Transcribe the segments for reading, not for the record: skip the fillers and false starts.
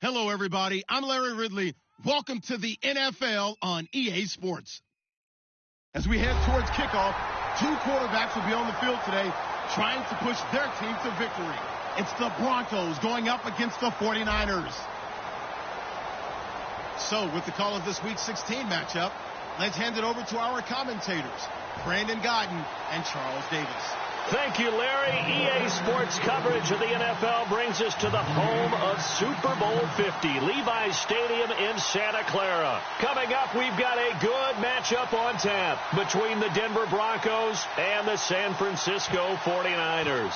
Hello, everybody. I'm Larry Ridley. Welcome to the NFL on EA Sports. As we head towards kickoff, two quarterbacks will be on the field today trying to push their team to victory. It's the Broncos going up against the 49ers. So, with the call of this Week 16 matchup, let's hand it over to our commentators, Brandon Godden and Charles Davis. Thank you, Larry. EA Sports coverage of the NFL brings us to the home of Super Bowl 50, Levi's Stadium in Santa Clara. Coming up, we've got a good matchup on tap between the Denver Broncos and the San Francisco 49ers.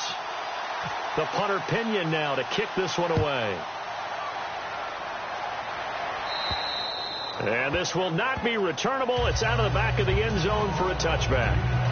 The punter Pinion now to kick this one away. And this will not be returnable. It's out of the back of the end zone for a touchback.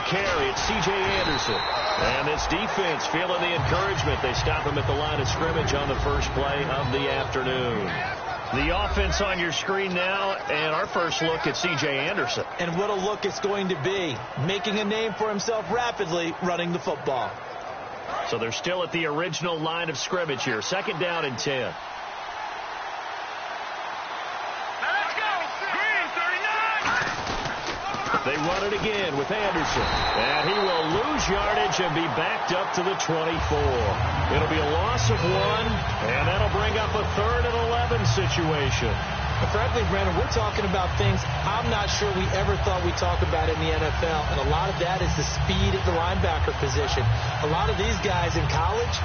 Carry, it's C.J. Anderson. And this defense feeling the encouragement. They stop him at the line of scrimmage on the first play of the afternoon. The offense on your screen now, and our first look at C.J. Anderson. And what a look it's going to be. Making a name for himself rapidly, running the football. So they're still at the original line of scrimmage here. 2nd down and 10. They run it again with Anderson. And he will lose yardage and be backed up to the 24. It'll be a loss of 1, and that'll bring up a 3rd and 11 situation. But frankly, Brandon, we're talking about things I'm not sure we ever thought we'd talk about in the NFL. And a lot of that is the speed at the linebacker position. A lot of these guys in college,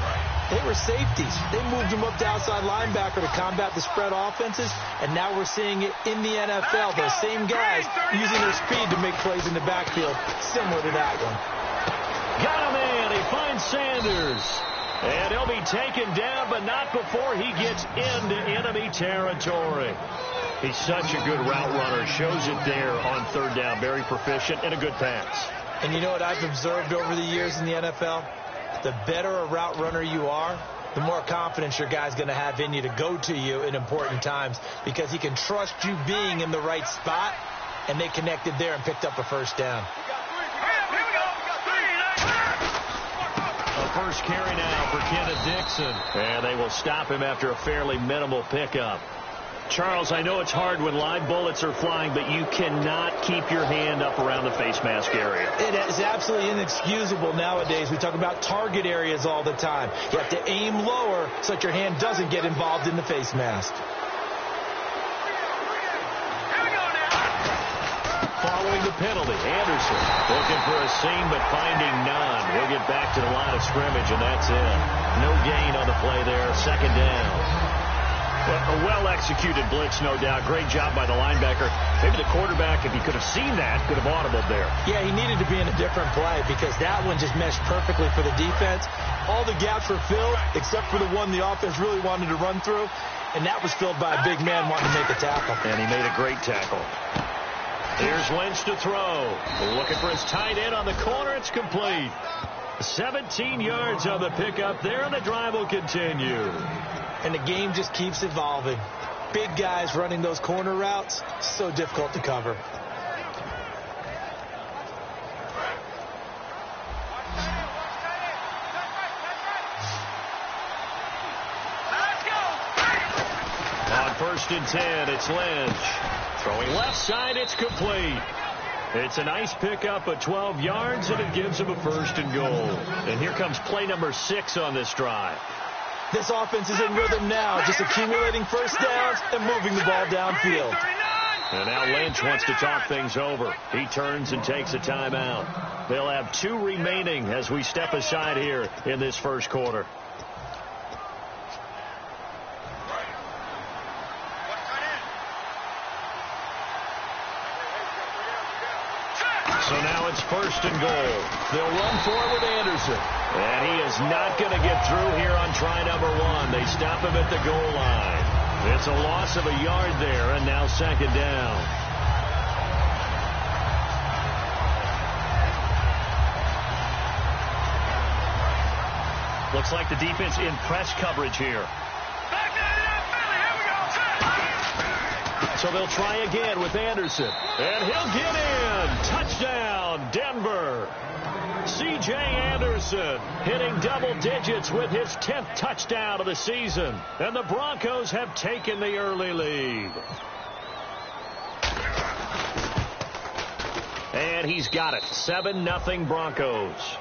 they were safeties. They moved them up to outside linebacker to combat the spread offenses, and now we're seeing it in the NFL. Those same guys using their speed to make plays in the backfield, similar to that one. Got him in. He finds Sanders. And he'll be taken down, but not before he gets into enemy territory. He's such a good route runner. Shows it there on 3rd down. Very proficient and a good pass. And you know what I've observed over the years in the NFL? The better a route runner you are, the more confidence your guy's going to have in you to go to you in important times, because he can trust you being in the right spot, and they connected there and picked up a 1st down. A first carry now for Kenneth Dixon. And they will stop him after a fairly minimal pickup. Charles, I know it's hard when live bullets are flying, but you cannot keep your hand up around the face mask area. It is absolutely inexcusable nowadays. We talk about target areas all the time. You have to aim lower so that your hand doesn't get involved in the face mask. Following the penalty, Anderson looking for a seam but finding none. He'll get back to the line of scrimmage, and that's it. No gain on the play there. 2nd down. A well-executed blitz, no doubt. Great job by the linebacker. Maybe the quarterback, if he could have seen that, could have audibled there. Yeah, he needed to be in a different play because that one just meshed perfectly for the defense. All the gaps were filled except for the one the offense really wanted to run through, and that was filled by a big man wanting to make a tackle. And he made a great tackle. Here's Lynch to throw. Looking for his tight end on the corner. It's complete. 17 yards on the pickup there, and the drive will continue. And the game just keeps evolving. Big guys running those corner routes, so difficult to cover. On 1st and 10, it's Lynch. Throwing left side, it's complete. It's a nice pickup of 12 yards, and it gives him a 1st and goal. And here comes play number 6 on this drive. This offense is in rhythm now, just accumulating 1st downs and moving the ball downfield. And now Lynch wants to talk things over. He turns and takes a timeout. They'll have 2 remaining as we step aside here in this 1st quarter. So now it's 1st and goal. They'll run for it with Anderson. And he is not going to get through here on try number 1. They stop him at the goal line. It's a loss of a yard there, and now second down. Looks like the defense in press coverage here. So they'll try again with Anderson. And he'll get in. Touchdown, Denver. C.J. Anderson hitting double digits with his 10th touchdown of the season. And the Broncos have taken the early lead. And he's got it. 7-0 Broncos.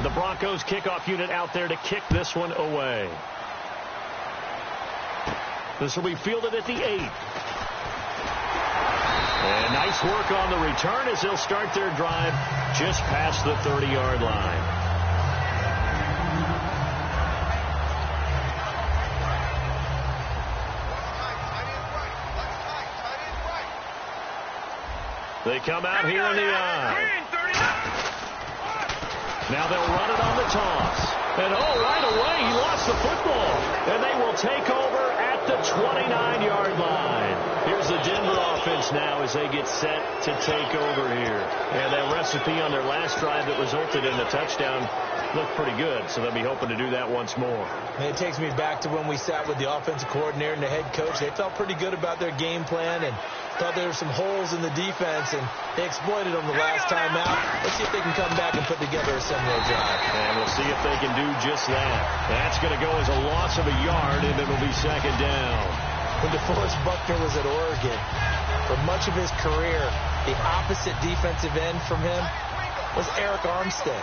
The Broncos kickoff unit out there to kick this one away. This will be fielded at the 8. And nice work on the return as they'll start their drive just past the 30-yard line. They come out here in the eye. Now they'll run it on the toss. And, right away, he lost the football. And they will take over at the 29-yard line. Here's the Denver offense now as they get set to take over here. And that recipe on their last drive that resulted in the touchdown looked pretty good, so they'll be hoping to do that once more. And it takes me back to when we sat with the offensive coordinator and the head coach. They felt pretty good about their game plan and thought there were some holes in the defense, and they exploited them the last time out. Let's see if they can come back and put together a similar drive. And we'll see if they can do just that. That's going to go as a loss of a yard, and it'll be second down. When DeForest Buckner was at Oregon, for much of his career, the opposite defensive end from him was Eric Armstead.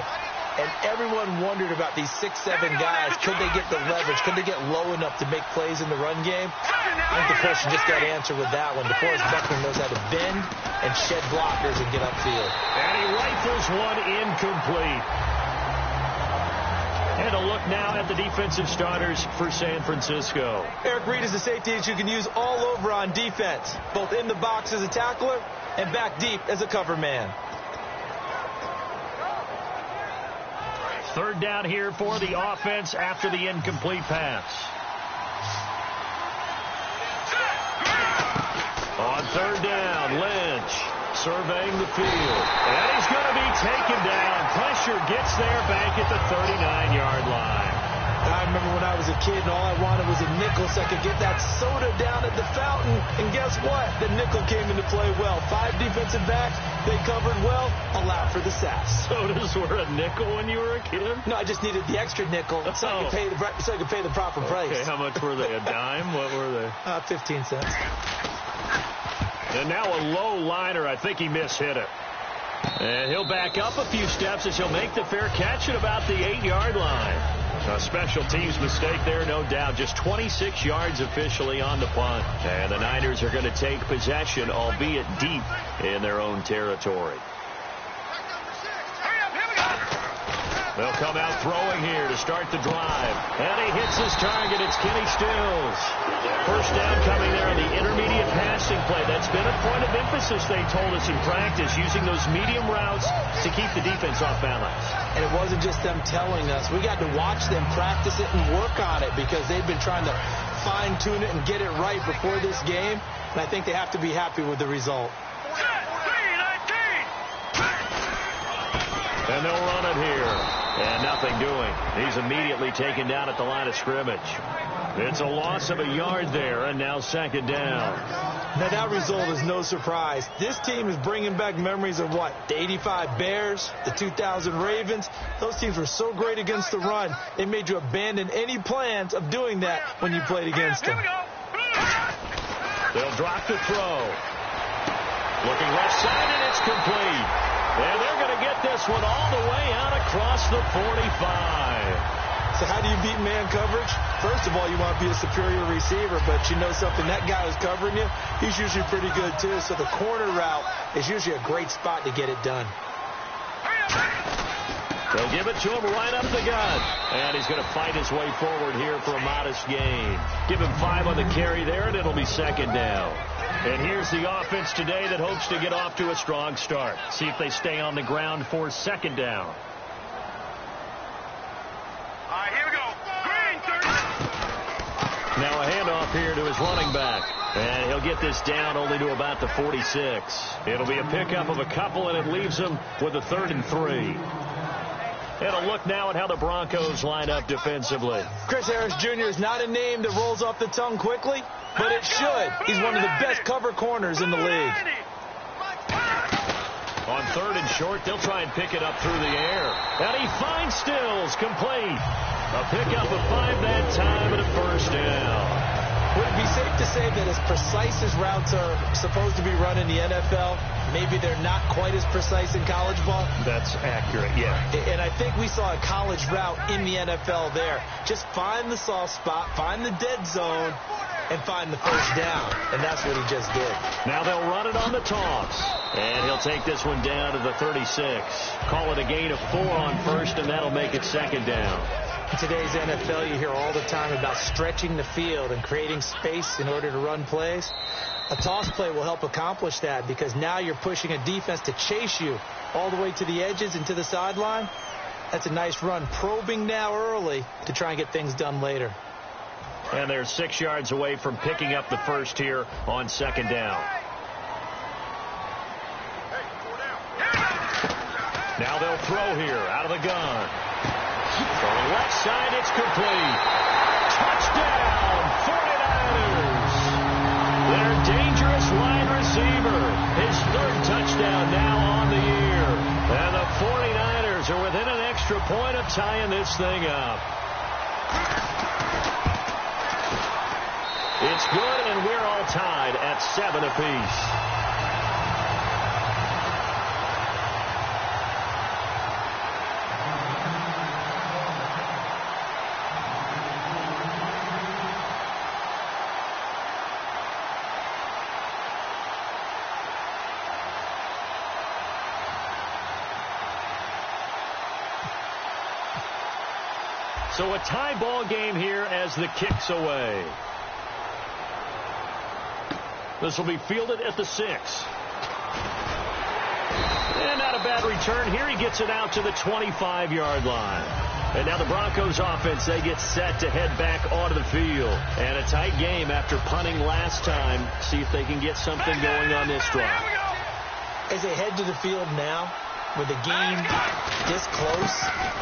And everyone wondered about these 6'7" guys. Could they get the leverage? Could they get low enough to make plays in the run game? I think the question just got answered with that one. DeForest Buckner knows how to bend and shed blockers and get upfield. And he rifles one incomplete. And a look now at the defensive starters for San Francisco. Eric Reed is a safety that you can use all over on defense, both in the box as a tackler and back deep as a cover man. Third down here for the offense after the incomplete pass. On third down, Lynch surveying the field. And he's going to be taken down. Pressure gets there back at the 39-yard line. I remember when I was a kid and all I wanted was a nickel so I could get that soda down at the fountain. And guess what? The nickel came into play well. 5 defensive backs. They covered well. Allowed for the sacks. Sodas were a nickel when you were a kid? No, I just needed the extra nickel so I could pay the proper price. Okay, how much were they? A dime? What were they? 15 cents. And now a low liner. I think he mishit it. And he'll back up a few steps as he'll make the fair catch at about the 8-yard line. A special teams mistake there, no doubt. Just 26 yards officially on the punt. And the Niners are going to take possession, albeit deep in their own territory. They'll come out throwing here to start the drive. And he hits his target. It's Kenny Stills. First down coming there on the intermediate passing play. That's been a point of emphasis, they told us in practice, using those medium routes to keep the defense off balance. And it wasn't just them telling us. We got to watch them practice it and work on it because they've been trying to fine-tune it and get it right before this game. And I think they have to be happy with the result. And they'll run it here. And nothing doing. He's immediately taken down at the line of scrimmage. It's a loss of a yard there, and now second down. Now that result is no surprise. This team is bringing back memories of what? The 85 Bears, the 2000 Ravens. Those teams were so great against the run. It made you abandon any plans of doing that when you played against them. They'll drop the throw. Looking left side, and it's complete. And they're going to get this one all the way out across the 45. So how do you beat man coverage? First of all, you want to be a superior receiver, but you know something, that guy who's covering you, he's usually pretty good too. So the corner route is usually a great spot to get it done. They'll give it to him right up the gut. And he's going to fight his way forward here for a modest gain. Give him 5 on the carry there, and it'll be second down. And here's the offense today that hopes to get off to a strong start. See if they stay on the ground for second down. All right, here we go. Green, 30. Now a handoff here to his running back. And he'll get this down only to about the 46. It'll be a pickup of a couple, and it leaves him with a 3rd and 3. And a look now at how the Broncos line up defensively. Chris Harris Jr. is not a name that rolls off the tongue quickly, but it should. He's one of the best cover corners in the league. On 3rd and short, they'll try and pick it up through the air. And he finds Stills, complete. A pickup of 5 that time and a first down. Would it be safe to say that as precise as routes are supposed to be run in the NFL, maybe they're not quite as precise in college ball? That's accurate, yeah. And I think we saw a college route in the NFL there. Just find the soft spot, find the dead zone, and find the first down. And that's what he just did. Now they'll run it on the toss. And he'll take this one down to the 36. Call it a gain of 4 on first, and that'll make it second down. In today's NFL, you hear all the time about stretching the field and creating space in order to run plays. A toss play will help accomplish that because now you're pushing a defense to chase you all the way to the edges and to the sideline. That's a nice run, probing now early to try and get things done later. And they're 6 yards away from picking up the first here on second down. Now they'll throw here out of the gun. From the left side, it's complete. Touchdown, 49ers. Their dangerous wide receiver. His 3rd touchdown now on the year. And the 49ers are within an extra point of tying this thing up. It's good, and we're all tied at 7 apiece. So a tie ball game here as the kick's away. This will be fielded at the 6. And not a bad return here. He gets it out to the 25-yard line. And now the Broncos offense, they get set to head back onto the field. And a tight game after punting last time. See if they can get something going on this drive. As they head to the field now, with the game this close,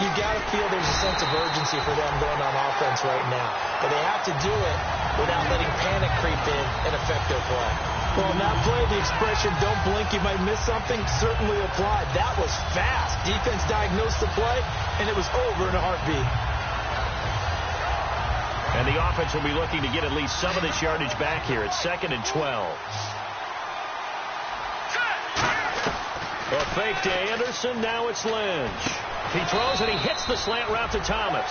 you got to feel there's a sense of urgency for them going on offense right now. But they have to do it without letting panic creep in and affect their play. Well, now play, the expression, don't blink, you might miss something, certainly applied. That was fast. Defense diagnosed the play, and it was over in a heartbeat. And the offense will be looking to get at least some of this yardage back here. It's 2nd and 12. A fake to Anderson. Now it's Lynch. He throws and he hits the slant route to Thomas.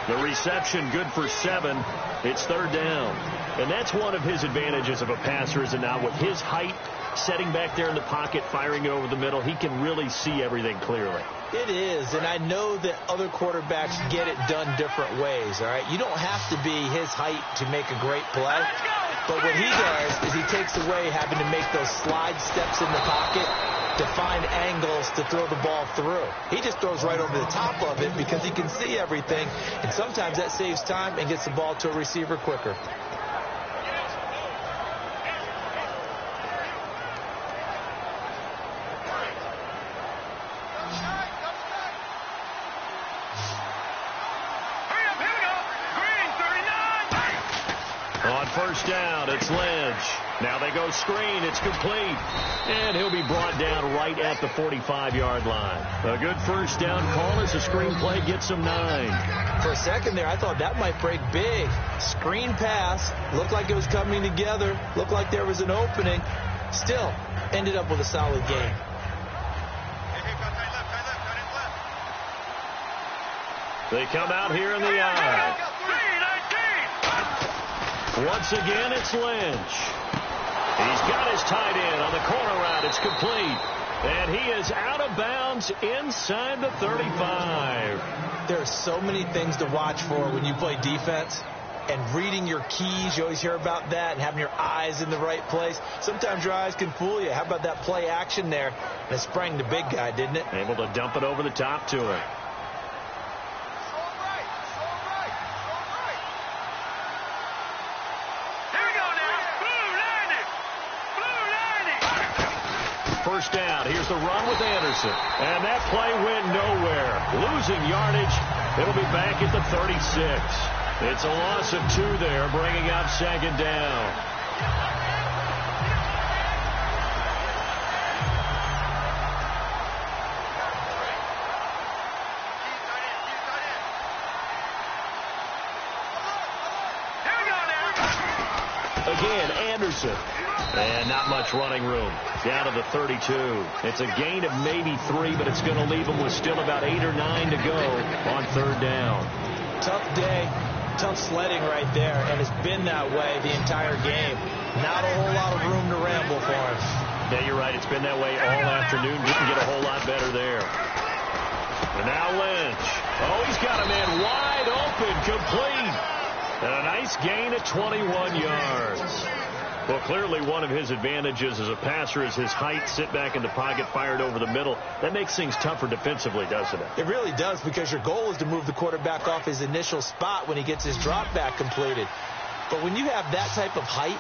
The reception good for 7. It's 3rd down. And that's one of his advantages of a passer, is it not? With his height, setting back there in the pocket, firing it over the middle, he can really see everything clearly. It is, and I know that other quarterbacks get it done different ways, all right? You don't have to be his height to make a great play. But what he does is he takes away having to make those slide steps in the pocket to find angles to throw the ball through. He just throws right over the top of it because he can see everything, and sometimes that saves time and gets the ball to a receiver quicker. On first down, it's Lynch. Now they go screen. It's complete. And he'll be brought down right at the 45-yard line. A good first down call as the screen play gets him 9. For a second there, I thought that might break big. Screen pass. Looked like it was coming together. Looked like there was an opening. Still, ended up with a solid game. They come out here in the eye. Once again, it's Lynch. He's got his tight end on the corner route. It's complete. And he is out of bounds inside the 35. There are so many things to watch for when you play defense. And reading your keys, you always hear about that, and having your eyes in the right place. Sometimes your eyes can fool you. How about that play action there? And it sprang the big guy, didn't it? Able to dump it over the top to him. First down. Here's the run with Anderson. And that play went nowhere. Losing yardage. It'll be back at the 36. It's a loss of 2 there, bringing up second down. Again, Anderson. And not much running room. Down to the 32. It's a gain of maybe 3, but it's going to leave them with still about 8 or 9 to go on third down. Tough day. Tough sledding right there, and it's been that way the entire game. Not a whole lot of room to ramble for him. Yeah, you're right. It's been that way all afternoon. Didn't get a whole lot better there. And now Lynch. Oh, he's got a man wide open, complete. And a nice gain of 21 yards. Well, clearly one of his advantages as a passer is his height, sit back in the pocket, fired over the middle. That makes things tougher defensively, doesn't it? It really does, because your goal is to move the quarterback off his initial spot when he gets his drop back completed. But when you have that type of height,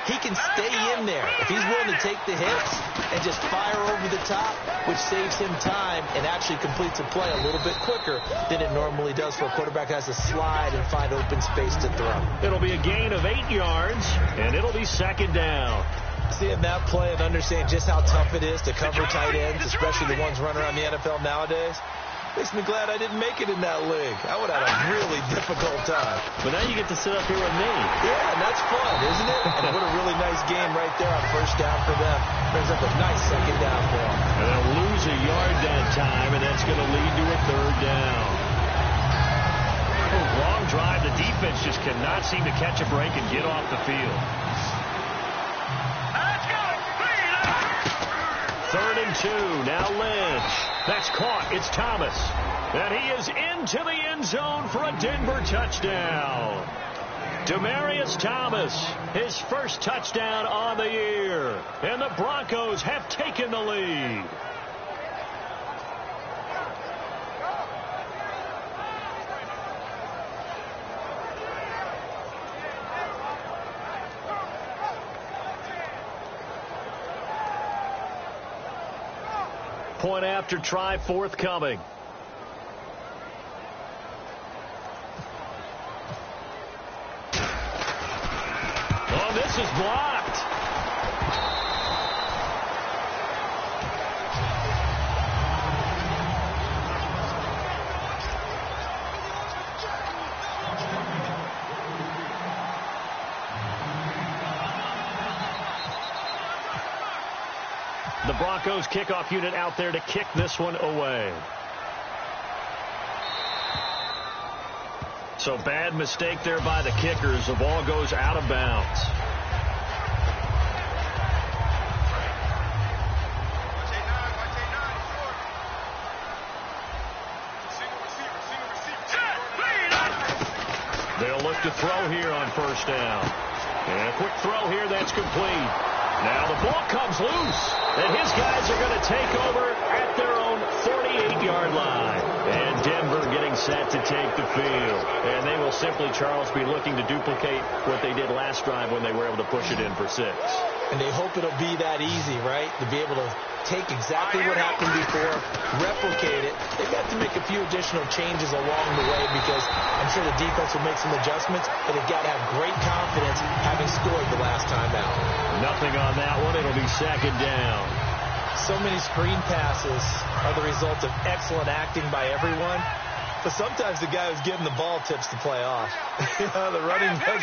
he can stay in there if he's willing to take the hits and just fire over the top, which saves him time and actually completes a play a little bit quicker than it normally does for a quarterback who has to slide and find open space to throw. It'll be a gain of 8 yards, and it'll be second down. Seeing that play and understanding just how tough it is to cover tight ends, especially the ones running around the NFL nowadays, makes me glad I didn't make it in that league. I would have had a really difficult time. But now you get to sit up here with me. Yeah, and that's fun, isn't it? And what a really nice game right there on first down for them. Brings up a nice second down for them. And they'll lose a yard that time, and that's going to lead to a third down. Long drive. The defense just cannot seem to catch a break and get off the field. Third and 2. Now Lynch. That's caught. It's Thomas. And he is into the end zone for a Denver touchdown. Demaryius Thomas, his first touchdown on the year. And the Broncos have taken the lead. Point after try forthcoming. Oh, this is blocked. The Broncos kickoff unit out there to kick this one away. So bad mistake there by the kickers. The ball goes out of bounds. They'll look to throw here on first down. And a quick throw here, that's complete. Now the ball comes loose, and his guys are going to take over at their own 48-yard line. And Denver getting set to take the field. And they will simply, Charles, be looking to duplicate what they did last drive when they were able to push it in for 6. And they hope it'll be that easy, right? To be able to take exactly what happened before, replicate it. They've got to make a few additional changes along the way because I'm sure the defense will make some adjustments, but they've got to have great confidence having scored the last time out. Nothing on that one. It'll be second down. So many screen passes are the result of excellent acting by everyone. But sometimes the guy who's getting the ball tips the play off. The running back,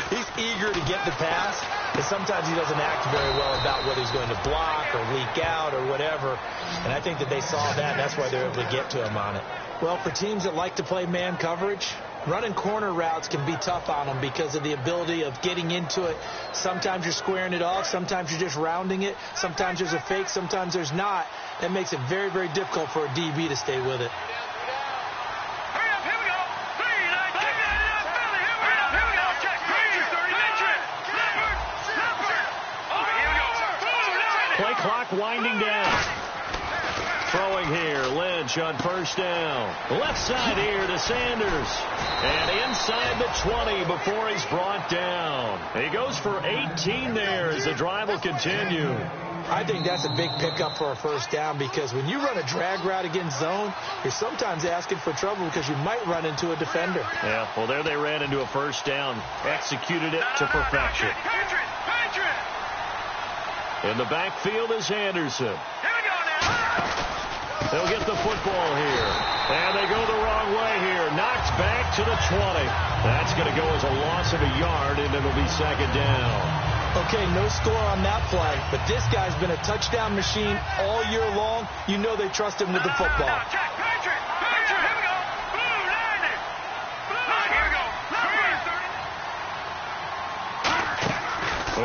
he's eager to get the pass, and sometimes he doesn't act very well about whether he's going to block or leak out or whatever. And I think that they saw that, and that's why they're able to get to him on it. Well, for teams that like to play man coverage, running corner routes can be tough on them because of the ability of getting into it. Sometimes you're squaring it off. Sometimes you're just rounding it. Sometimes there's a fake. Sometimes there's not. That makes it very, very difficult for a DB to stay with it. Play clock winding down. Throwing here, Lynch on first down. Left side here to Sanders. And inside the 20 before he's brought down. He goes for 18 there as the drive will continue. I think that's a big pickup for a first down because when you run a drag route against zone, you're sometimes asking for trouble because you might run into a defender. Yeah, well, there they ran into a first down. Executed it to perfection. In the backfield is Anderson. They'll get the football here. And they go the wrong way here. Knocked back to the 20. That's going to go as a loss of a yard, and it'll be second down. Okay, no score on that play, but this guy's been a touchdown machine all year long. You know they trust him with the football.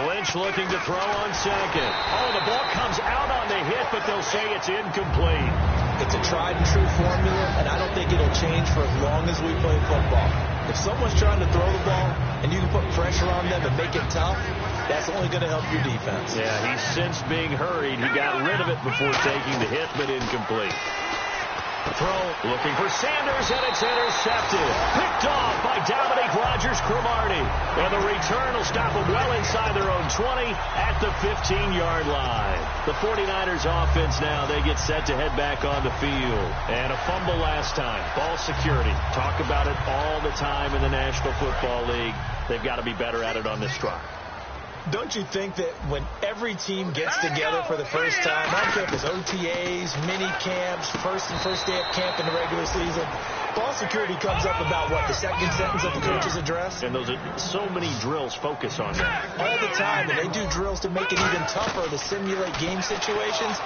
Lynch looking to throw on second. Oh, the ball comes out on the hit, but they'll say it's incomplete. It's a tried-and-true formula, and I don't think it'll change for as long as we play football. If someone's trying to throw the ball and you can put pressure on them and make it tough, that's only going to help your defense. Yeah, he's since being hurried. He got rid of it before taking the hit, but incomplete. Throw, looking for Sanders, and it's intercepted. Picked off by Dominique Rodgers-Cromartie. And the return will stop them well inside their own 20 at the 15-yard line. The 49ers offense now, they get set to head back on the field. And a fumble last time. Ball security. Talk about it all the time in the National Football League. They've got to be better at it on this drive. Don't you think that when every team gets together for the first time, on campus, OTAs, mini camps, first day of camp in the regular season, ball security comes up about what, the second sentence of the coach's address? And those are so many drills focus on that. All the time, and they do drills to make it even tougher to simulate game situations.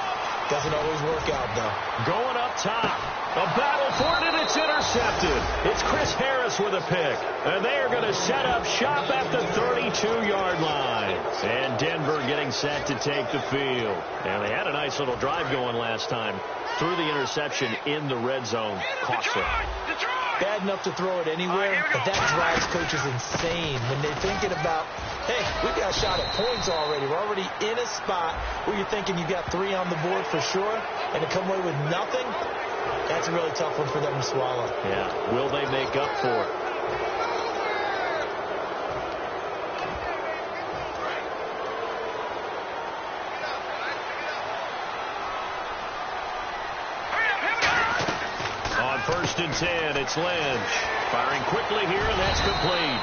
Doesn't always work out, though. Going up top. A battle for it, and it's intercepted. It's Chris Harris with a pick. And they are going to set up shop at the 32-yard line. And Denver getting set to take the field. And they had a nice little drive going last time. Threw the interception in the red zone. Costly. Bad enough to throw it anywhere, but that drives coaches insane when they're thinking about, hey, we got a shot at points already. We're already in a spot where you're thinking you got 3 on the board for sure, and to come away with nothing, that's a really tough one for them to swallow. Yeah. Will they make up for it? On 1st and 10, it's Lynch. Firing quickly here, and that's complete.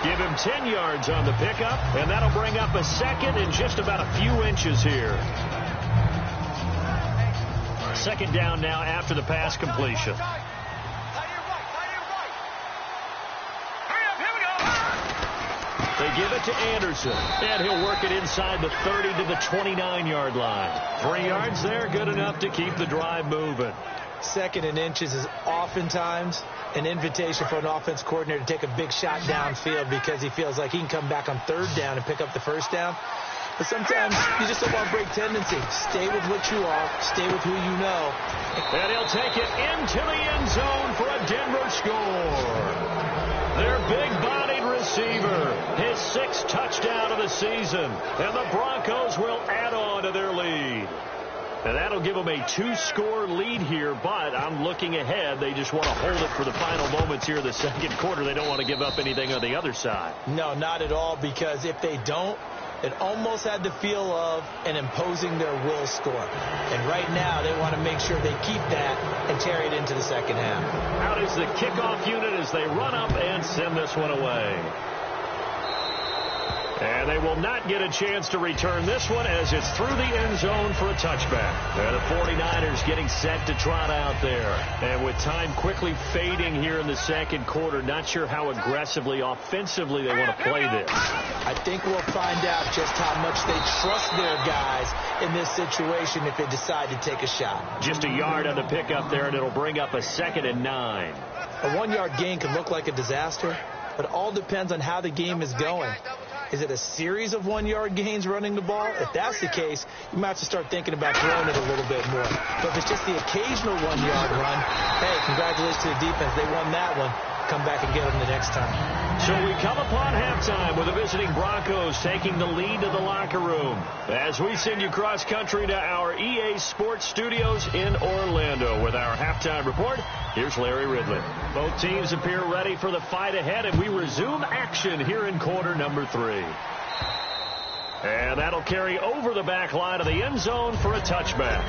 Give him 10 yards on the pickup, and that'll bring up a second in just about a few inches here. Second down now after the pass completion. They give it to Anderson, and he'll work it inside the 30 to the 29-yard line. 3 yards there, good enough to keep the drive moving. Second and inches is oftentimes an invitation for an offense coordinator to take a big shot downfield because he feels like he can come back on 3rd down and pick up the 1st down. But sometimes you just don't want to break tendency. Stay with what you are. Stay with who you know. And he'll take it into the end zone for a Denver score. Their big-bodied receiver, his 6th touchdown of the season. And the Broncos will add on to their lead. And that'll give them a 2-score lead here, but I'm looking ahead. They just want to hold it for the final moments here in the second quarter. They don't want to give up anything on the other side. No, not at all, because if they don't, it almost had the feel of an imposing their will score. And right now, they want to make sure they keep that and carry it into the second half. Out is the kickoff unit as they run up and send this one away. And they will not get a chance to return this one as it's through the end zone for a touchback. And the 49ers getting set to trot out there. And with time quickly fading here in the second quarter, not sure how aggressively, offensively they want to play this. I think we'll find out just how much they trust their guys in this situation if they decide to take a shot. Just a yard on the pickup there, and it'll bring up a 2nd and 9. A 1-yard gain can look like a disaster, but it all depends on how the game is going. Is it a series of 1-yard gains running the ball? If that's the case, you might have to start thinking about throwing it a little bit more. But if it's just the occasional 1-yard run, hey, congratulations to the defense. They won that one. Come back and get them the next time. So we come upon halftime with the visiting Broncos taking the lead to the locker room. As we send you cross-country to our EA Sports Studios in Orlando with our halftime report, here's Larry Ridley. Both teams appear ready for the fight ahead, and we resume action here in quarter number 3. And that'll carry over the back line of the end zone for a touchback.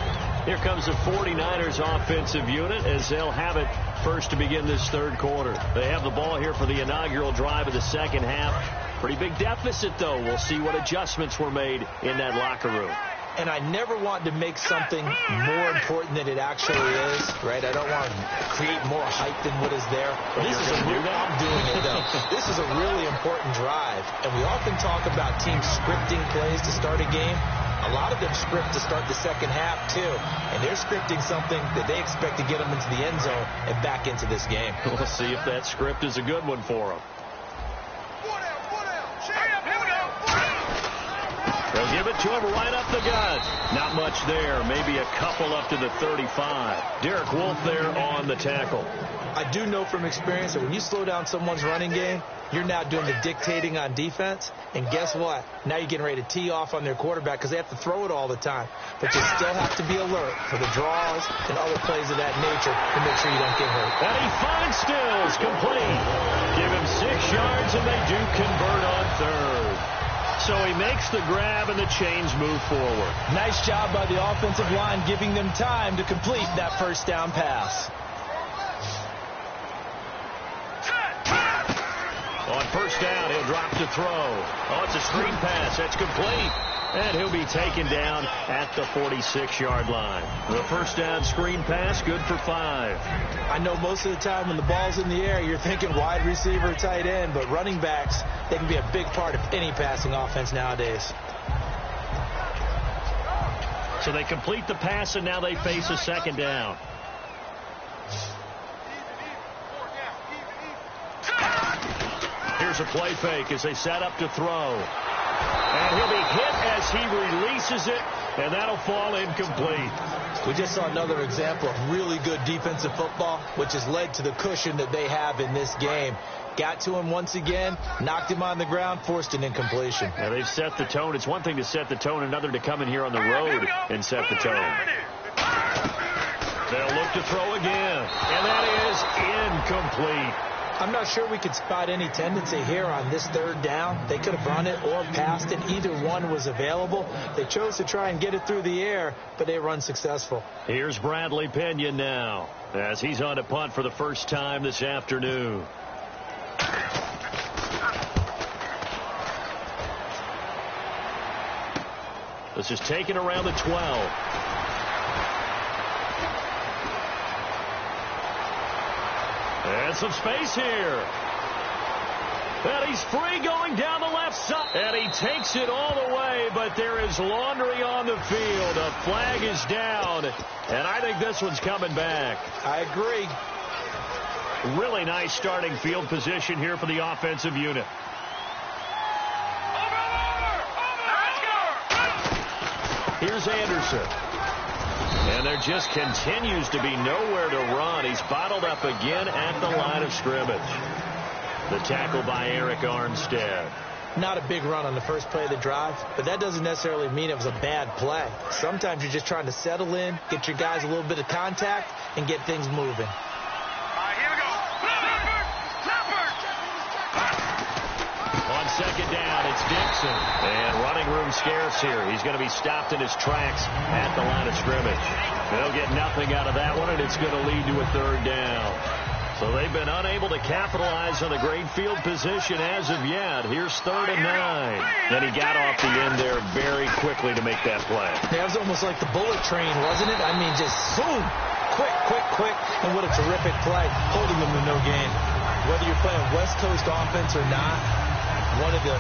Here comes the 49ers offensive unit as they'll have it first to begin this third quarter. They have the ball here for the inaugural drive of the second half. Pretty big deficit, though. We'll see what adjustments were made in that locker room. And I never want to make something more important than it actually is, right? I don't want to create more hype than what is there. But this is I'm doing it, though. This is a really important drive. And we often talk about teams scripting plays to start a game. A lot of them script to start the second half, too. And they're scripting something that they expect to get them into the end zone and back into this game. We'll see if that script is a good one for them. They'll give it to him right up the gut. Not much there. Maybe a couple up to the 35. Derek Wolfe there on the tackle. I do know from experience that when you slow down someone's running game, you're now doing the dictating on defense. And guess what? Now you're getting ready to tee off on their quarterback because they have to throw it all the time. But you still have to be alert for the draws and other plays of that nature to make sure you don't get hurt. And he finds Stills complete. Give him 6 yards, and they do convert on third. So he makes the grab, and the chains move forward. Nice job by the offensive line giving them time to complete that first down pass. On first down, he'll drop to throw. Oh, it's a screen pass. That's complete. And he'll be taken down at the 46-yard line. The first down screen pass, good for 5. I know most of the time when the ball's in the air, you're thinking wide receiver, tight end, but running backs, they can be a big part of any passing offense nowadays. So they complete the pass, and now they face a second down. Here's a play fake as they set up to throw. And he'll be hit as he releases it, and that'll fall incomplete. We just saw another example of really good defensive football, which has led to the cushion that they have in this game. Got to him once again, knocked him on the ground, forced an incompletion. Now they've set the tone. It's one thing to set the tone, another to come in here on the road and set the tone. They'll look to throw again, and that is incomplete. I'm not sure we could spot any tendency here on this third down. They could have run it or passed it. Either one was available. They chose to try and get it through the air, but they were unsuccessful. Here's Bradley Pinion now as he's on to punt for the first time this afternoon. This is taken around the 12. And some space here. And he's free going down the left side. And he takes it all the way, but there is laundry on the field. A flag is down. And I think this one's coming back. I agree. Really nice starting field position here for the offensive unit. Here's Anderson. And there just continues to be nowhere to run. He's bottled up again at the line of scrimmage. The tackle by Eric Armstead. Not a big run on the first play of the drive, but that doesn't necessarily mean it was a bad play. Sometimes you're just trying to settle in, get your guys a little bit of contact, and get things moving. Here we go. On second down, it's Dixon. And running room scarce here. He's going to be stopped in his tracks at the line of scrimmage. They'll get nothing out of that one, and it's going to lead to a third down. So they've been unable to capitalize on the great field position as of yet. Here's 3rd and 9. And he got off the end there very quickly to make that play. Yeah, it was almost like the bullet train, wasn't it? I mean, just boom, quick, and what a terrific play, holding them to no gain. Whether you're playing West Coast offense or not, one of the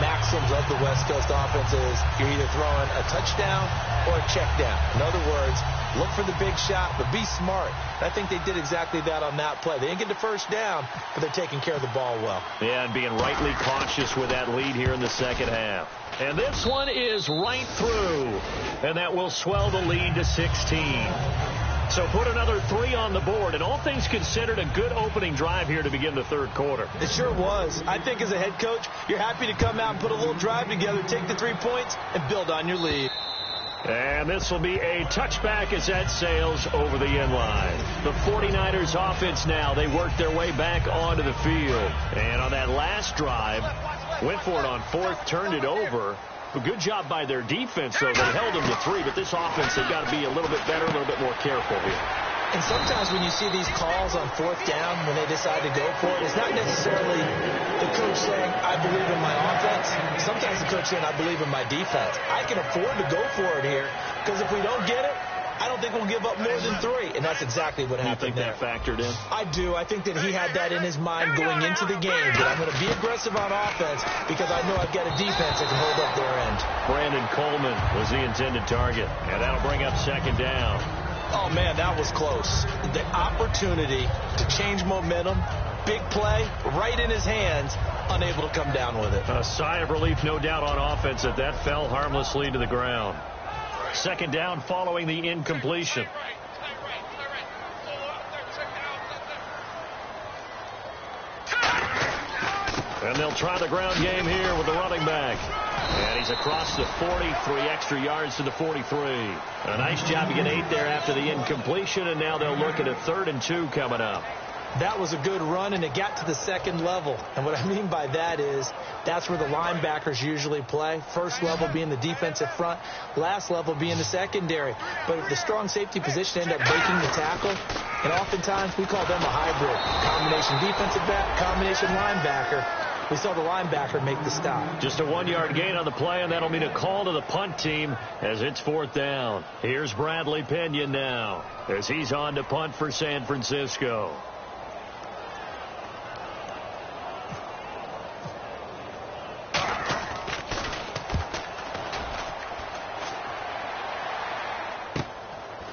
maxims of the West Coast offense is you're either throwing a touchdown or a check down. In other words, look for the big shot, but be smart. I think they did exactly that on that play. They didn't get the first down, but they're taking care of the ball well. Yeah, and being rightly cautious with that lead here in the second half. And this one is right through, and that will swell the lead to 16. So put another 3 on the board, and all things considered, a good opening drive here to begin the third quarter. It sure was. I think as a head coach, you're happy to come out and put a little drive together, take the 3 points, and build on your lead. And this will be a touchback as that sails over the end line. The 49ers offense now, they work their way back onto the field. And on that last drive, went for it on 4th, turned it over. A good job by their defense, though. They held them to 3, but this offense, they've got to be a little bit better, a little bit more careful here. And sometimes when you see these calls on 4th down, when they decide to go for it, it's not necessarily the coach saying, I believe in my offense. Sometimes the coach saying, I believe in my defense. I can afford to go for it here, because if we don't get it, I don't think we'll give up more than 3. And that's exactly what happened there. You think that factored in? I do. I think that he had that in his mind going into the game, that I'm going to be aggressive on offense because I know I've got a defense that can hold up their end. Brandon Coleman was the intended target, and that'll bring up 2nd down. Oh, man, that was close. The opportunity to change momentum, big play, right in his hands, unable to come down with it. A sigh of relief, no doubt, on offense that fell harmlessly to the ground. 2nd down following the incompletion. And they'll try the ground game here with the running back. And he's across the 40, 3 extra yards to the 43. A nice job to get 8 there after the incompletion, and now they'll look at a 3rd and 2 coming up. That was a good run, and it got to the 2nd level. And what I mean by that is that's where the linebackers usually play. First level being the defensive front, last level being the secondary. But the strong safety position ended up making the tackle, and oftentimes we call them a hybrid. Combination defensive back, combination linebacker. We saw the linebacker make the stop. Just a 1-yard gain on the play, and that'll mean a call to the punt team as it's 4th down. Here's Bradley Pinion now as he's on to punt for San Francisco.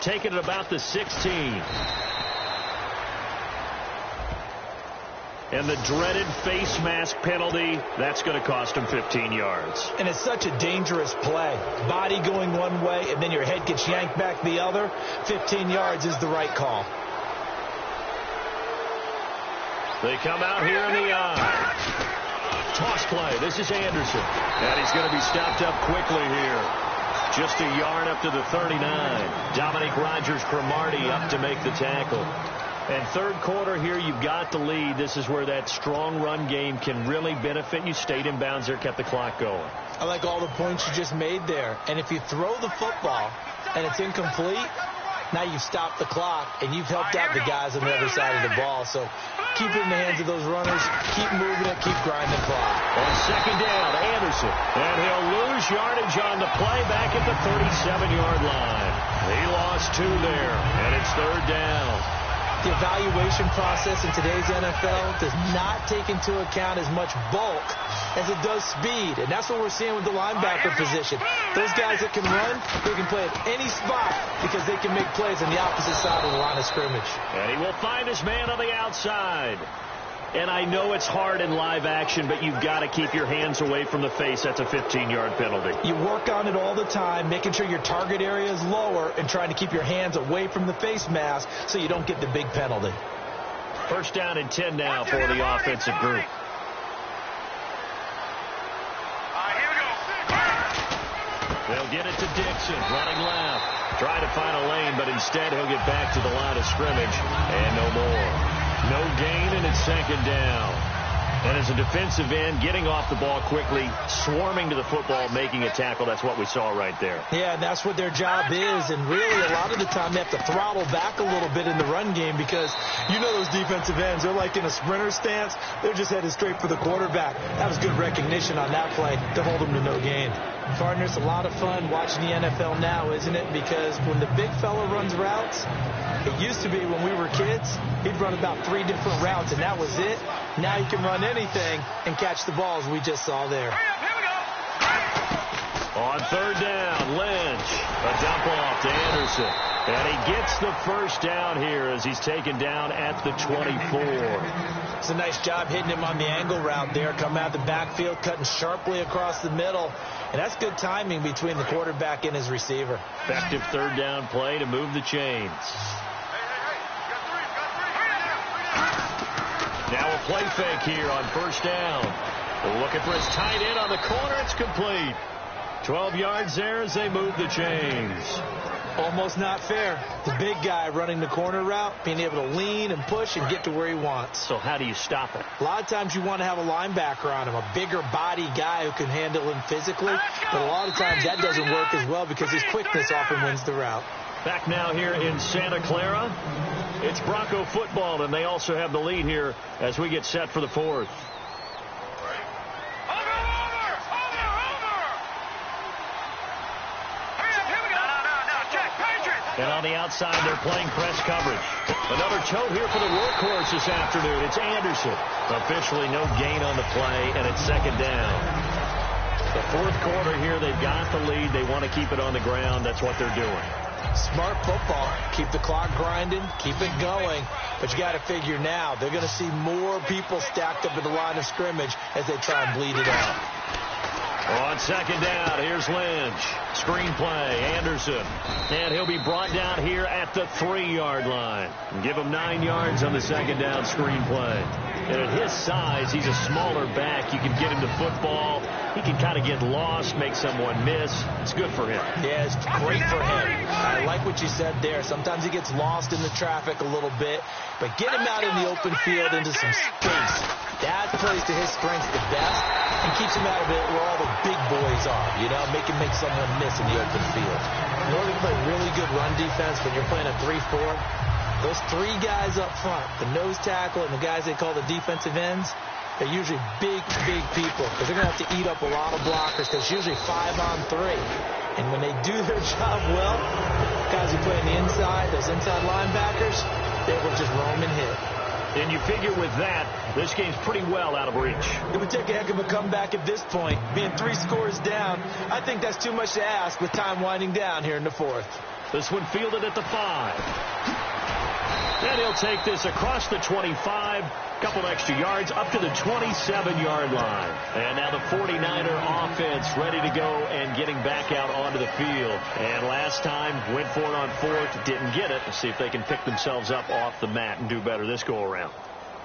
Taking it about the 16. And the dreaded face mask penalty, that's going to cost him 15 yards. And it's such a dangerous play. Body going one way, and then your head gets yanked back the other. 15 yards is the right call. They come out here in the eye. Toss play. This is Anderson. And he's going to be stopped up quickly here. Just a yard up to the 39. Dominique Rodgers-Cromartie up to make the tackle. And third quarter here, you've got the lead. This is where that strong run game can really benefit you. Stayed in bounds there, kept the clock going. I like all the points you just made there. And if you throw the football and it's incomplete, now you've stopped the clock and you've helped out the guys on the other side of the ball. So keep it in the hands of those runners. Keep moving it. Keep grinding the clock. On second down, Anderson. And he'll lose yardage on the play back at the 37-yard line. He lost 2 there, and it's third down. The evaluation process in today's NFL does not take into account as much bulk as it does speed. And that's what we're seeing with the linebacker position. Those guys that can run, they can play at any spot because they can make plays on the opposite side of the line of scrimmage. And he will find his man on the outside. And I know it's hard in live action, but you've got to keep your hands away from the face. That's a 15-yard penalty. You work on it all the time, making sure your target area is lower and trying to keep your hands away from the face mask so you don't get the big penalty. First down and 10 now for the offensive group. They'll get it to Dixon, running left. Try to find a lane, but instead he'll get back to the line of scrimmage and no more. No gain, and it's second down. And as a defensive end, getting off the ball quickly, swarming to the football, making a tackle, that's what we saw right there. Yeah, and that's what their job is. And really, a lot of the time, they have to throttle back a little bit in the run game because you know those defensive ends, they're like in a sprinter stance. They're just headed straight for the quarterback. That was good recognition on that play to hold them to no gain. Partners, a lot of fun watching the NFL now, isn't it? Because when the big fella runs routes, it used to be when we were kids, he'd run about 3 different routes, and that was it. Now he can run anything and catch the balls we just saw there. On third down, Lynch. A dump off to Anderson. And he gets the first down here as he's taken down at the 24. It's a nice job hitting him on the angle route there. Coming out of the backfield, cutting sharply across the middle. And that's good timing between the quarterback and his receiver. Effective third down play to move the chains. Now a play fake here on first down. Looking for his tight end on the corner. It's complete. 12 yards there as they move the chains. Almost not fair. The big guy running the corner route, being able to lean and push and get to where he wants. So how do you stop it? A lot of times you want to have a linebacker on him, a bigger body guy who can handle him physically. But a lot of times that doesn't work as well because his quickness often wins the route. Back now here in Santa Clara. It's Bronco football, and they also have the lead here as we get set for the fourth. And on the outside, they're playing press coverage. Another toe here for the workhorse this afternoon. It's Anderson. Officially no gain on the play, and it's second down. The fourth quarter here, they've got the lead. They want to keep it on the ground. That's what they're doing. Smart football. Keep the clock grinding. Keep it going. But you got to figure now, they're going to see more people stacked up at the line of scrimmage as they try and bleed it out. On second down, here's Lynch. Screen play, Anderson. And he'll be brought down here at the 3-yard line. Give him 9 yards on the second down screen play. And at his size, he's a smaller back. You can get him to football. He can kind of get lost, make someone miss. It's good for him. Yeah, it's great for him. I like what you said there. Sometimes he gets lost in the traffic a little bit. But get him out in the open field into some space. That plays to his strengths the best and keeps him out of it where all the big boys are, you know, make someone miss in the open field. In order to play really good run defense when you're playing a 3-4, those 3 guys up front, the nose tackle and the guys they call the defensive ends, they're usually big people because they're going to have to eat up a lot of blockers because it's usually 5-on-3. And when they do their job well, guys who play on the inside, those inside linebackers, they will just roam and hit. And you figure with that, this game's pretty well out of reach. It would take a heck of a comeback at this point. Being 3 scores down, I think that's too much to ask with time winding down here in the fourth. This one fielded at the 5. And he'll take this across the 25, couple extra yards, up to the 27-yard line. And now the 49er offense ready to go and getting back out onto the field. And last time, went for it on fourth, didn't get it. Let's see if they can pick themselves up off the mat and do better this go-around.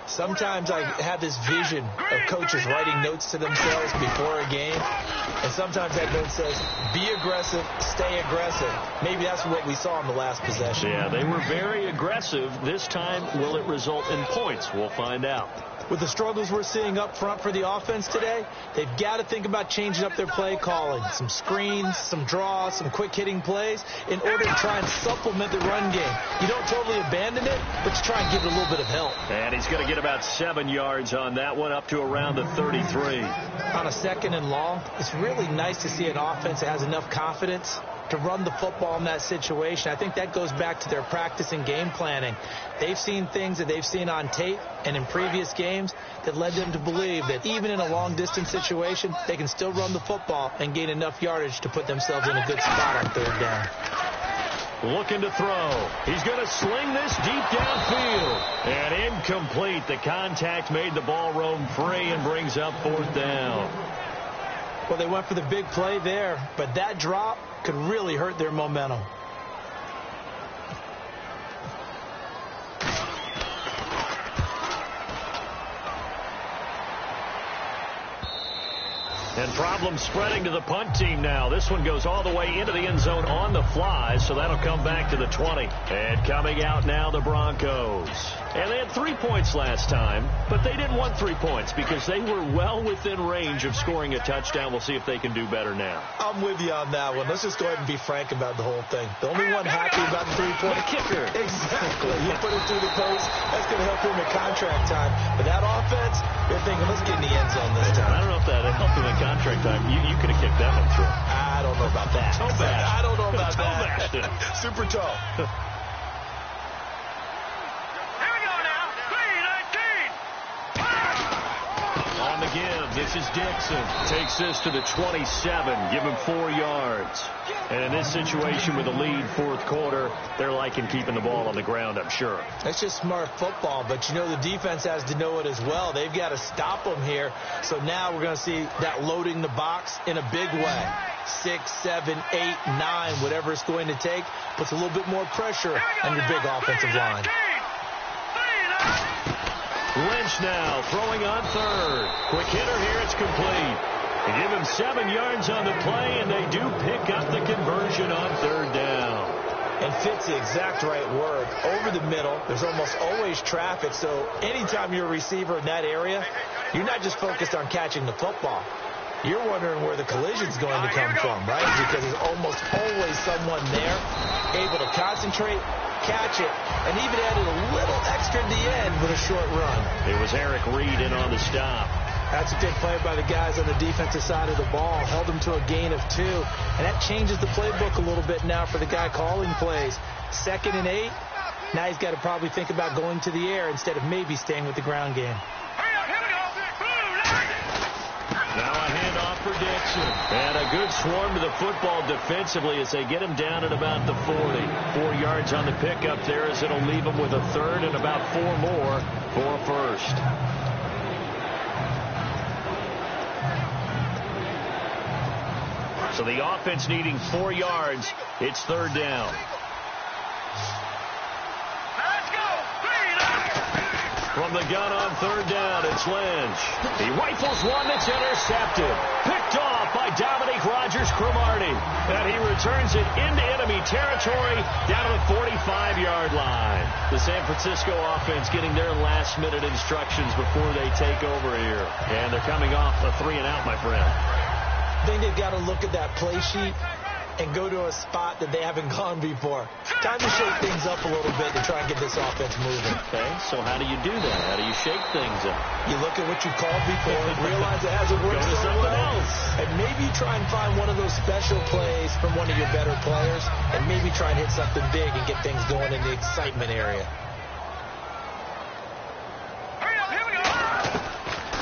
Sometimes I have this vision of coaches writing notes to themselves before a game. And sometimes that note says, be aggressive, stay aggressive. Maybe that's what we saw in the last possession. Yeah, they were very aggressive. This time, will it result in points? We'll find out. With the struggles we're seeing up front for the offense today, they've got to think about changing up their play calling. Some screens, some draws, some quick hitting plays in order to try and supplement the run game. You don't totally abandon it, but you try and give it a little bit of help. And he's going to get about 7 yards on that one, up to around the 33. On a second and long, it's really nice to see an offense that has enough confidence to run the football in that situation. I think that goes back to their practice and game planning. They've seen things that they've seen on tape and in previous games that led them to believe that even in a long-distance situation, they can still run the football and gain enough yardage to put themselves in a good spot on third down. Looking to throw. He's going to sling this deep downfield. And incomplete. The contact made the ball roam free and brings up fourth down. Well, they went for the big play there, but that drop could really hurt their momentum. And problems spreading to the punt team now. This one goes all the way into the end zone on the fly, so that'll come back to the 20. And coming out now, the Broncos. And they had 3 points last time, but they didn't want 3 points because they were well within range of scoring a touchdown. We'll see if they can do better now. I'm with you on that one. Let's just go ahead and be frank about the whole thing. The only one happy about the 3-point kicker. Exactly. You put it through the post. That's going to help him at contract time. But that offense, they're thinking, let's get in the end zone this time. I don't know if that helped him at contract time. You could have kicked that one through. I don't know about that. Toe bash. I don't know about Toe bashed that. Super toe. On the give, this is Dixon. Takes this to the 27. Give him 4 yards. And in this situation with a lead, fourth quarter, they're liking keeping the ball on the ground, I'm sure. That's just smart football, but you know the defense has to know it as well. They've got to stop them here. So now we're going to see that loading the box in a big way. 6, 7, 8, 9, whatever it's going to take, puts a little bit more pressure on your big offensive line. Lynch now throwing on third. Quick hitter here. It's complete. They give him 7 yards on the play, and they do pick up the conversion on third down. And fits the exact right word. Over the middle, there's almost always traffic, so anytime you're a receiver in that area, you're not just focused on catching the football. You're wondering where the collision's going to come from, right? Because there's almost always someone there able to concentrate, catch it, and even added a little extra at the end with a short run. It was Eric Reed in on the stop. That's a good play by the guys on the defensive side of the ball. Held them to a gain of 2, and that changes the playbook a little bit now for the guy calling plays. 2nd and 8, now he's got to probably think about going to the air instead of maybe staying with the ground game. Now a handoff for Dixon. And a good swarm to the football defensively as they get him down at about the 40. 4 yards on the pickup there as it'll leave him with a third and about 4 more for a first. So the offense needing 4 yards. It's third down. From the gun on third down, it's Lynch. He rifles one that's intercepted. Picked off by Dominique Rodgers-Cromartie. And he returns it into enemy territory down to the 45-yard line. The San Francisco offense getting their last-minute instructions before they take over here. And they're coming off a 3-and-out, my friend. I think they've got to look at that play sheet and go to a spot that they haven't gone before. Time to shake things up a little bit to try and get this offense moving. Okay, so how do you do that? How do you shake things up? You look at what you called before, realize it hasn't worked Go to so something well, else. and maybe try and find one of those special plays from one of your better players, and maybe try and hit something big and get things going in the excitement area.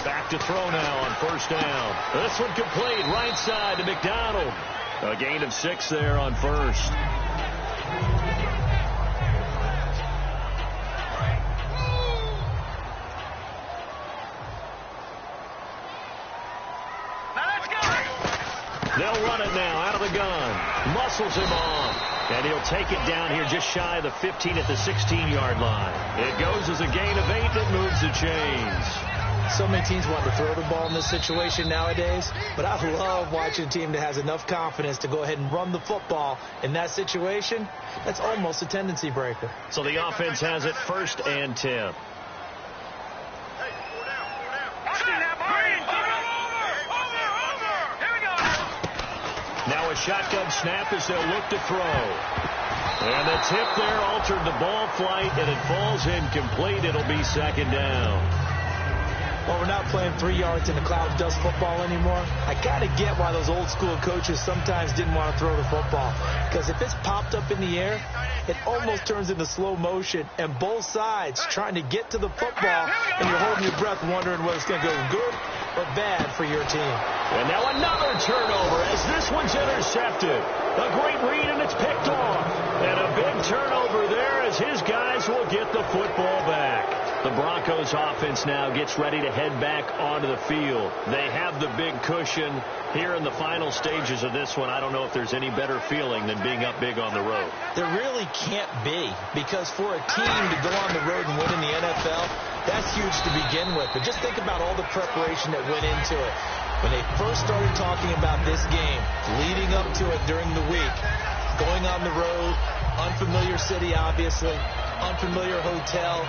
Back to throw now on first down. This one complete, right side to McDonald. A gain of 6 there on first. They'll run it now out of the gun. Muscles him off. And he'll take it down here just shy of the 15 at the 16-yard line. It goes as a gain of 8 that moves the chains. So many teams want to throw the ball in this situation nowadays, but I love watching a team that has enough confidence to go ahead and run the football in that situation. That's almost a tendency breaker. So the offense has it 1st and 10. Now a shotgun snap as they'll look to throw. And the tip there altered the ball flight, and it falls incomplete. It'll be 2nd down. Well, we're not playing 3 yards in a cloud of dust football anymore. I kind of get why those old school coaches sometimes didn't want to throw the football. Because if it's popped up in the air, it almost turns into slow motion. And both sides trying to get to the football, and you're holding your breath wondering whether it's going to go good or bad for your team. And now another turnover as this one's intercepted. A great read, and it's picked off. And a big turnover there as his guys will get the football back. The Broncos offense now gets ready to head back onto the field. They have the big cushion here in the final stages of this one. I don't know if there's any better feeling than being up big on the road. There really can't be, because for a team to go on the road and win in the NFL, that's huge to begin with. But just think about all the preparation that went into it. When they first started talking about this game, leading up to it during the week, going on the road, unfamiliar city, obviously, unfamiliar hotel,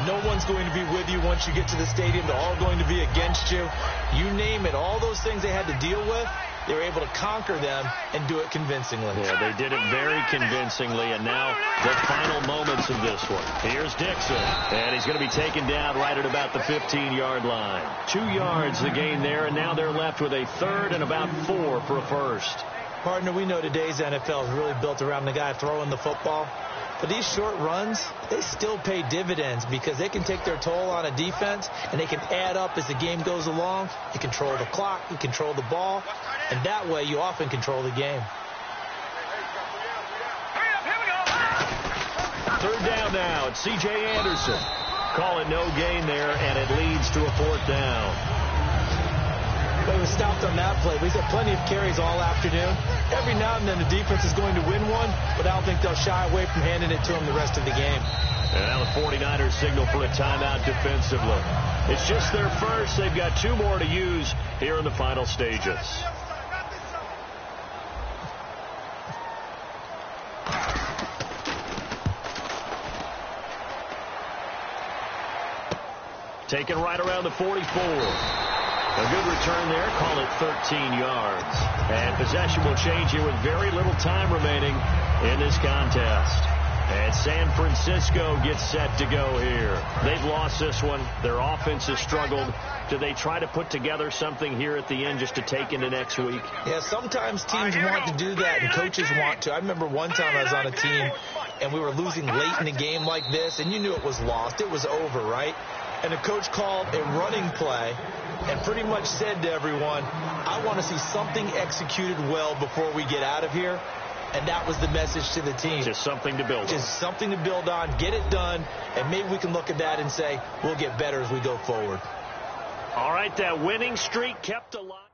No one's going to be with you once you get to the stadium. They're all going to be against you. You name it. All those things they had to deal with, they were able to conquer them and do it convincingly. Yeah, they did it very convincingly, and now the final moments of this one. Here's Dixon, and he's going to be taken down right at about the 15-yard line. 2 yards the gain there, and now they're left with a third and about 4 for a first. Partner, we know today's NFL is really built around the guy throwing the football. But these short runs, they still pay dividends because they can take their toll on a defense, and they can add up as the game goes along. You control the clock, you control the ball, and that way you often control the game. Third down now. It's C.J. Anderson. Call it no gain there, and it leads to a 4th down. But he was stopped on that play. He's had plenty of carries all afternoon. Every now and then the defense is going to win one, but I don't think they'll shy away from handing it to him the rest of the game. And now the 49ers signal for a timeout defensively. It's just their first. They've got 2 more to use here in the final stages. Taken right around the 44. A good return there. Call it 13 yards. And possession will change here with very little time remaining in this contest. And San Francisco gets set to go here. They've lost this one. Their offense has struggled. Do they try to put together something here at the end just to take into next week? Yeah, sometimes teams want to do that and coaches want to. I remember one time I was on a team and we were losing late in the game like this, and you knew it was lost. It was over, right? And the coach called a running play and pretty much said to everyone, I want to see something executed well before we get out of here. And that was the message to the team. Just something to build on. Just something to build on, get it done, and maybe we can look at that and say, we'll get better as we go forward. All right, that winning streak kept alive.